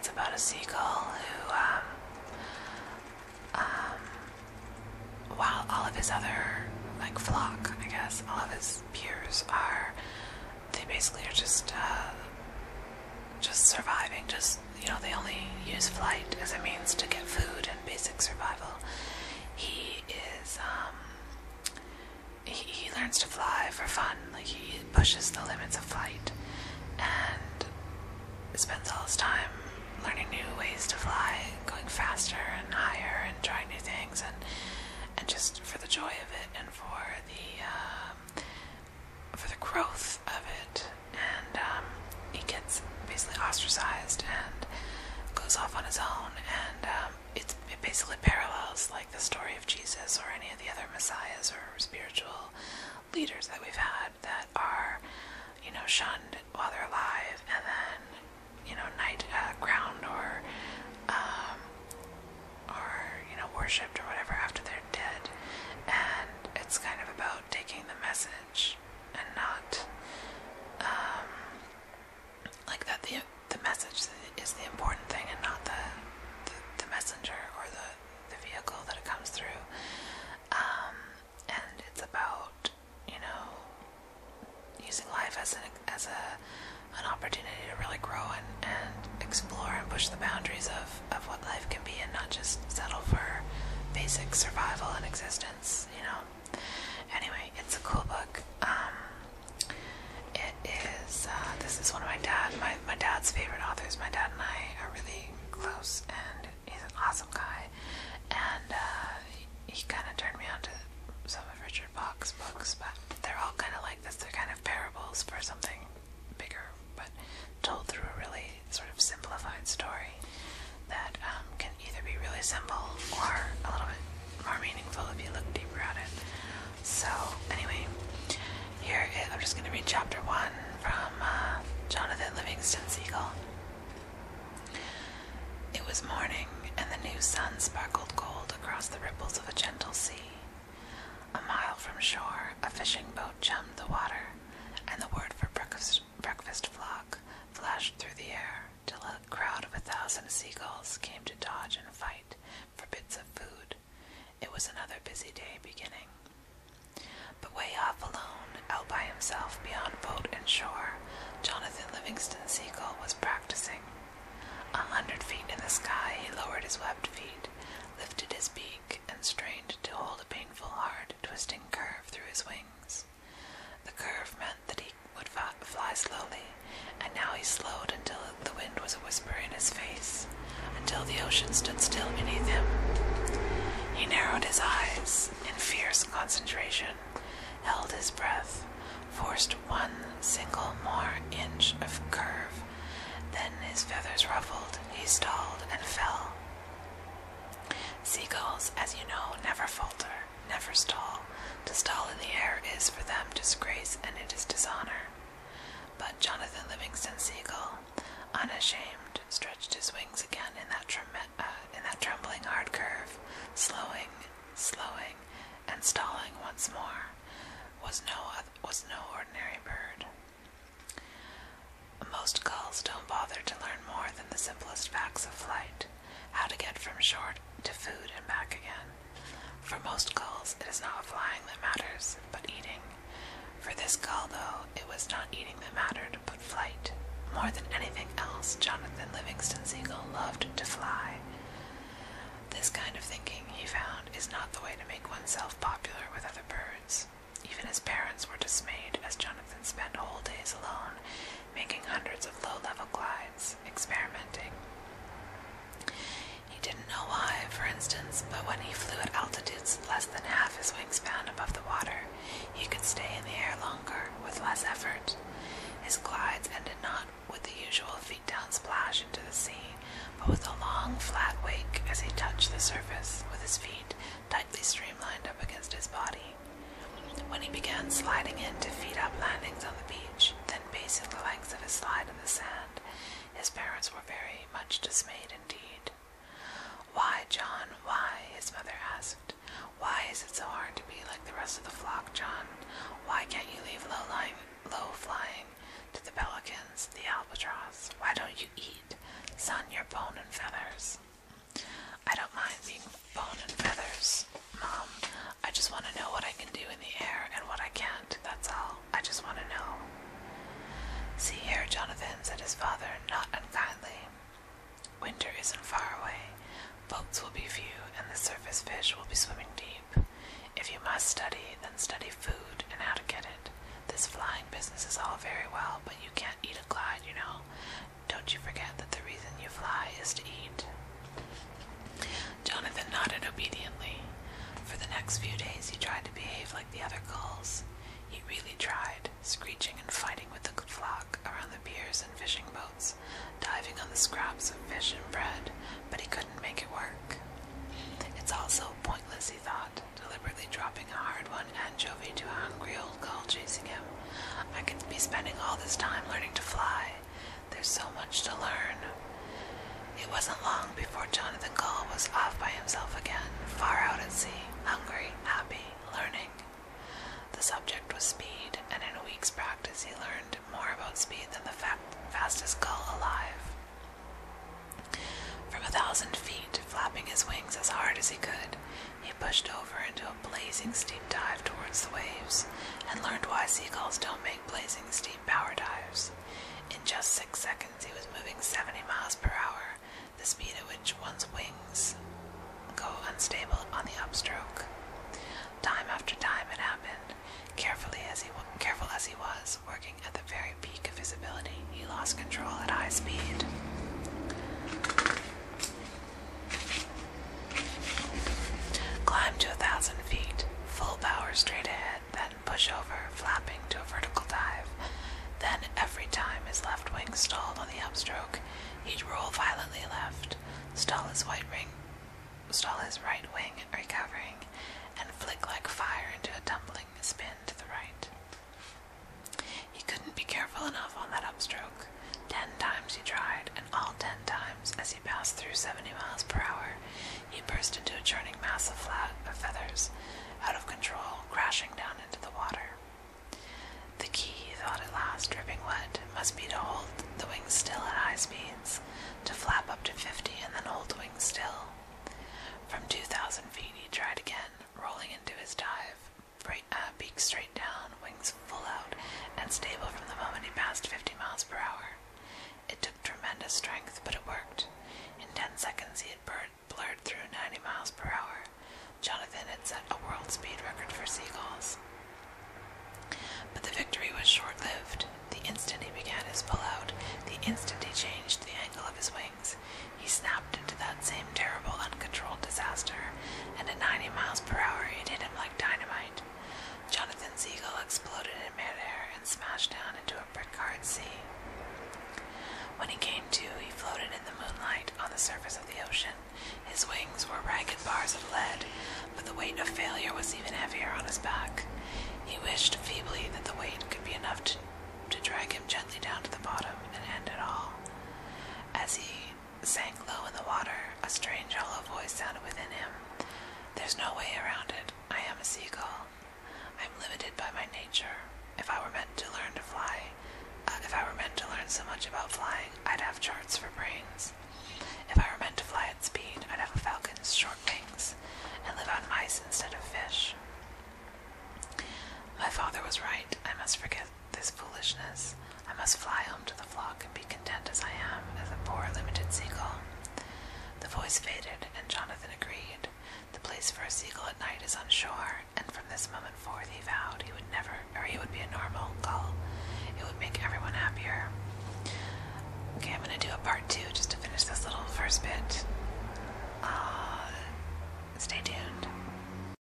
it's about a seagull who, while all of his other, like, flock, I guess, all of his peers they basically are just surviving, they only use flight as a means to get food and basic survival. He learns to fly for fun, like he pushes the limits of flight, and spends all his time learning new ways to fly, going faster and higher and trying new things, and just for the joy of it and for the growth of it. And he gets basically ostracized and goes off on his own, and it basically parallels like the story of Jesus or any of the other messiahs or spiritual leaders that we've had that are, shunned while they're alive, and then, crowned or worshipped or whatever after they're dead. And it's kind of about taking the message and not, like that the message is the important thing and not the messenger or the vehicle that it comes through. And it's about, using life as an opportunity to really grow and explore and push the boundaries of what life can be, and not just settle for basic survival and existence, Anyway, it's a cool book. It is, this is one of my dad's favorite authors. My dad and I are really close, and he's an awesome guy. And he kind of turned me on to some of Richard Bach's books, but they're all kind of like this. They're kind of parables for something bigger, but told through a really sort of simplified story that can either be really simple or a little bit more meaningful if you look deeper at it. So anyway, I'm just going to read chapter 1 from Jonathan Livingston Seagull. It was morning, and the new sun sparkled gold across the ripples of a gentle sea. A mile from shore, a fishing boat chummed the water, and the word for breakfast flock flashed through the air till a crowd of 1,000 seagulls came to dodge and fight for bits of food. It was another busy day beginning. But way off alone, out by himself beyond boat and shore, Jonathan Livingston Seagull was practicing. 100 feet in the sky, he lowered his webbed feet, lifted his beak, and strained to hold a painful, hard, twisting curve through his wings. The curve meant that he would fly slowly, and now he slowed until the wind was a whisper in his face, until the ocean stood still beneath him. He narrowed his eyes in fierce concentration, held his breath, forced one single more inch of curve. Then his feathers ruffled, he stalled and fell. Seagulls, as you know, never falter, never stall. To stall in the air is for them disgrace, and it is dishonor. But Jonathan Livingston Seagull, unashamed, stretched his wings again in that trembling hard curve, slowing, and stalling once more. Was no ordinary bird. Most gulls don't bother to learn more than the simplest facts of flight, how to get from shore to food and back again. For most gulls, it is not flying that matters, but eating. For this gull, though, it was not eating that mattered, but flight. More than anything else, Jonathan Livingston Seagull loved to fly. This kind of thinking, he found, is not the way to make oneself popular with other birds. Even his parents were dismayed as Jonathan spent whole days alone, making hundreds of low-level glides, experimenting. He didn't know why, for instance, but when he flew at altitudes less than half his wingspan above the water, he could stay in the air longer, with less effort. His glides ended not with the usual feet-down splash into the sea, but with a long, flat wake as he touched the surface, with his feet tightly streamlined up against his body. When he began sliding in to feet-up landings on the beach, then pacing the length of his slide in the sand, his parents were very much dismayed indeed. "Why, John, why?" his mother asked. "Why is it so hard to be like the rest of the flock, John? Why can't you leave low-flying to the pelicans, the albatross? Why don't you eat? Son, your isn't far away. Boats will be few, and the surface fish will be swimming deep. If you must study, then study food and how to get it. This flying business is all very well, but you can't eat a glide, you know. Don't you forget that the reason you fly is to eat." Jonathan nodded obediently. For the next few days he tried to behave like the other gulls. He really tried, screeching and fighting with the flock around the piers and fishing boats, diving on the scraps of fish and bread, but he couldn't make it work. It's all so pointless, he thought, deliberately dropping a hard-won anchovy to a hungry old gull chasing him. I could be spending all this time learning to fly. There's so much to learn. It wasn't long before Jonathan Gull was off by himself again, far out at sea, hungry, happy, learning. The subject was speed, and in a week's practice he learned more about speed than the fastest gull alive. From 1,000 feet, flapping his wings as hard as he could, he pushed over into a blazing steep dive towards the waves, and learned why seagulls don't make blazing steep power dives. In just 6 seconds he was moving 70 miles per hour, the speed at which one's wings go unstable on the upstroke. Time after time it happened. Careful as he was, working at the very peak of his ability, he lost control at high speed. Climb to 1,000 feet, full power straight ahead, then push over, flapping to a vertical dive. Then, every time his left wing stalled on the upstroke, he'd roll violently left, stall his right wing recovering, and flick like fire into a tumbling spin to the right. He couldn't be careful enough on that upstroke. 10 times he tried, and all 10 times, as he passed through 70 miles per hour, he burst into a churning mass of feathers, out of control, crashing down into the water. The key, he thought at last, dripping wet, must be to hold the wings still at high speeds, to flap up to 50 and then hold the wings still. From 2,000 feet he tried again, rolling into his dive, beak straight down, wings full out, and stable from the moment he passed 50 miles per hour. It took tremendous strength, but it worked. In 10 seconds he had blurred through 90 miles per hour. Jonathan had set a world speed record for seagulls. But the victory was short-lived. The instant he began his pull-out, the instant he changed the angle of his wings, he snapped into that same terrible, uncontrolled disaster, and at 90 miles per hour it hit him like dynamite. Jonathan Seagull exploded in midair and smashed down into a brick-hard sea. When he came to, he floated in the moonlight on the surface of the ocean. His wings were ragged bars of lead, but the weight of failure was even heavier on his back. He wished feebly that the weight could be enough to drag him gently down to the bottom and end it all. As he sank low in the water, a strange hollow voice sounded within him. "There's no way around it. I am a seagull. I'm limited by my nature. If I were meant to learn so much about flying, I'd have charts for brains. If I were meant to fly at speed, I'd have a falcon's short wings and live on mice instead of fish. My father was right. I must forget this foolishness. I must fly home to the flock and be content as I am, as a poor limited seagull." The voice faded, and Jonathan agreed. The place for a seagull at night is on shore, and from this moment forth he vowed he would be a normal gull. It would make everyone happier. Okay, I'm going to do a part 2 just to finish this little first bit. Stay tuned.